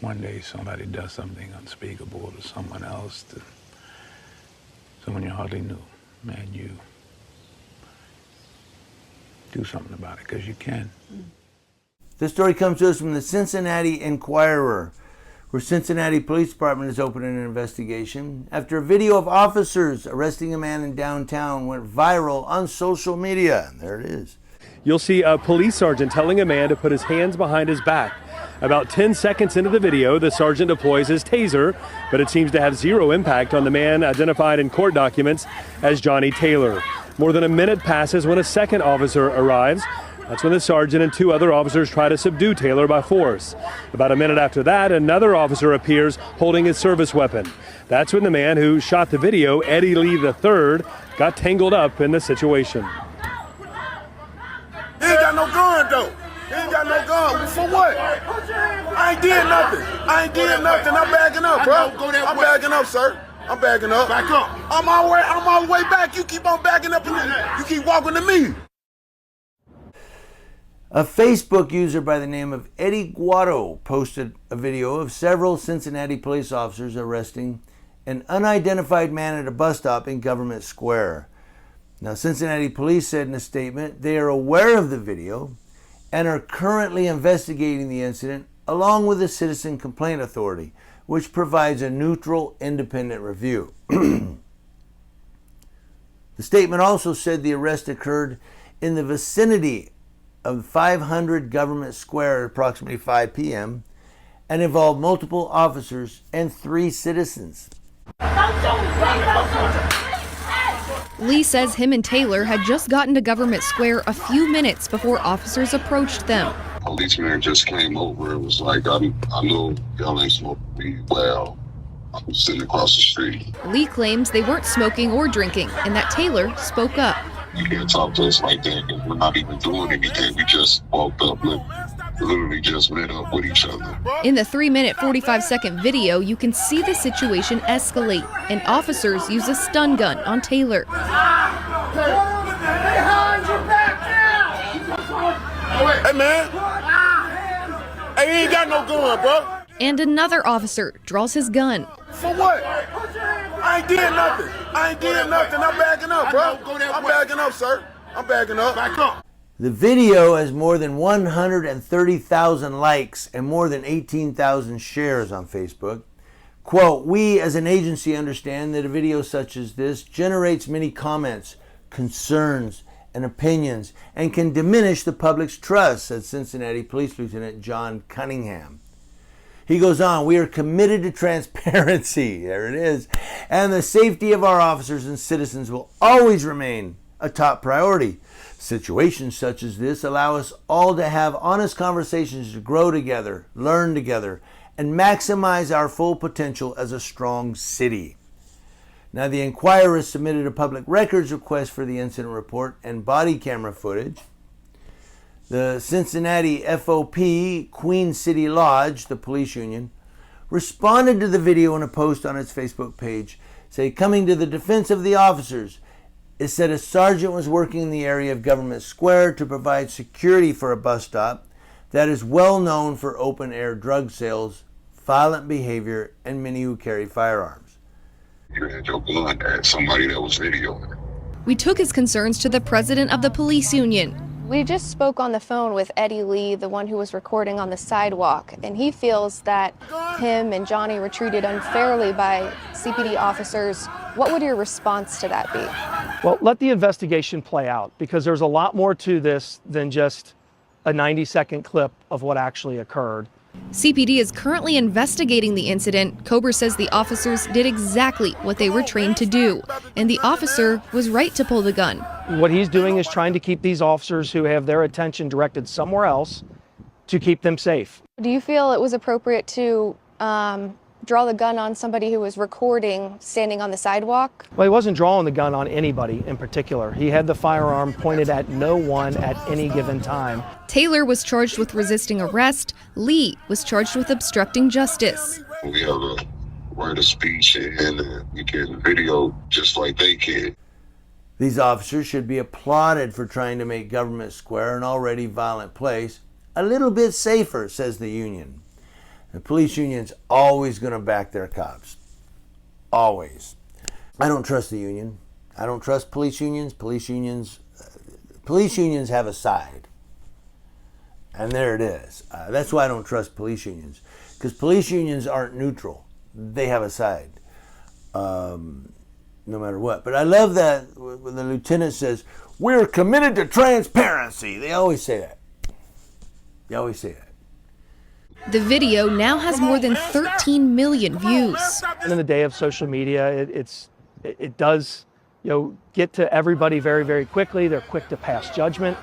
one day somebody does something unspeakable to someone else, to someone you hardly knew, man, you do something about it, because you can. This story comes to us from the Cincinnati Enquirer, where Cincinnati Police Department is opening an investigation after a video of officers arresting a man in downtown went viral on social media. There it is. You'll see a police sergeant telling a man to put his hands behind his back. About 10 seconds into the video, the sergeant deploys his taser, but it seems to have zero impact on the man identified in court documents as Johnny Taylor. More than a minute passes when a second officer arrives. That's when the sergeant and two other officers try to subdue Taylor by force. About a minute after that, another officer appears holding his service weapon. That's when the man who shot the video, Eddie Lee III, got tangled up in the situation. He ain't got no gun, though. He ain't got no gun. For what? I ain't did nothing. I ain't did nothing. I'm backing up, bro. I'm backing up, sir. I'm backing up. Back up. I'm all the way back. You keep on backing up, and you keep walking to me. A Facebook user by the name of Eddie Guado posted a video of several Cincinnati police officers arresting an unidentified man at a bus stop in Government Square. Now, Cincinnati police said in a statement they are aware of the video and are currently investigating the incident along with the Citizen Complaint Authority, which provides a neutral, independent review. The statement also said the arrest occurred in the vicinity of 500 Government Square at approximately 5 p.m. and involved multiple officers and 3 citizens. Lee says him and Taylor had just gotten to Government Square a few minutes before officers approached them. Policeman just came over and was like, I know y'all ain't smoking weed. Well, I'm sitting across the street. Lee claims they weren't smoking or drinking and that Taylor spoke up. You can't talk to us like that because we're not even doing anything. We just walked up, literally just met up with each other. In the 3-minute, 45-second video, you can see the situation escalate, and officers use a stun gun on Taylor. Hey, man. Hey, he ain't got no gun, bro. And another officer draws his gun. For what? I ain't did nothing. I ain't did nothing. I'm backing up, bro. I'm backing up, sir. I'm backing up. Back up. The video has more than 130,000 likes and more than 18,000 shares on Facebook. Quote, "We as an agency understand that a video such as this generates many comments, concerns, and opinions and can diminish the public's trust," said Cincinnati Police Lieutenant John Cunningham. He goes on, "We are committed to transparency," there it is, "and the safety of our officers and citizens will always remain a top priority. Situations such as this allow us all to have honest conversations to grow together, learn together, and maximize our full potential as a strong city." Now, the Enquirer submitted a public records request for the incident report and body camera footage. The Cincinnati FOP, Queen City Lodge, the police union, responded to the video in a post on its Facebook page, saying, "Coming to the defense of the officers, it said a sergeant was working in the area of Government Square to provide security for a bus stop that is well known for open-air drug sales, violent behavior, and many who carry firearms." You had your gun at somebody that was videoing. We took his concerns to the president of the police union. We just spoke on the phone with Eddie Lee, the one who was recording on the sidewalk, and he feels that him and Johnny were treated unfairly by CPD officers. What would your response to that be? Well, let the investigation play out, because there's a lot more to this than just a 90-second clip of what actually occurred. CPD is currently investigating the incident. Kober says the officers did exactly what they were trained to do, and the officer was right to pull the gun. What he's doing is trying to keep these officers who have their attention directed somewhere else to keep them safe. Do you feel it was appropriate to draw the gun on somebody who was recording standing on the sidewalk? Well, he wasn't drawing the gun on anybody in particular. He had the firearm pointed at no one at any given time. Taylor was charged with resisting arrest. Lee was charged with obstructing justice. We have a right of speech and we can video just like they can. These officers should be applauded for trying to make Government Square, an already violent place, a little bit safer, says the union. The police union's always going to back their cops. Always. I don't trust the union. I don't trust police unions. Police unions have a side. And there it is. That's why I don't trust police unions. Because police unions aren't neutral. They have a side. No matter what. But I love that when the lieutenant says, "We're committed to transparency." They always say that. They always say that. The video now has more than 13 million views. And in the day of social media, it does, get to everybody very, very quickly. They're quick to pass judgment.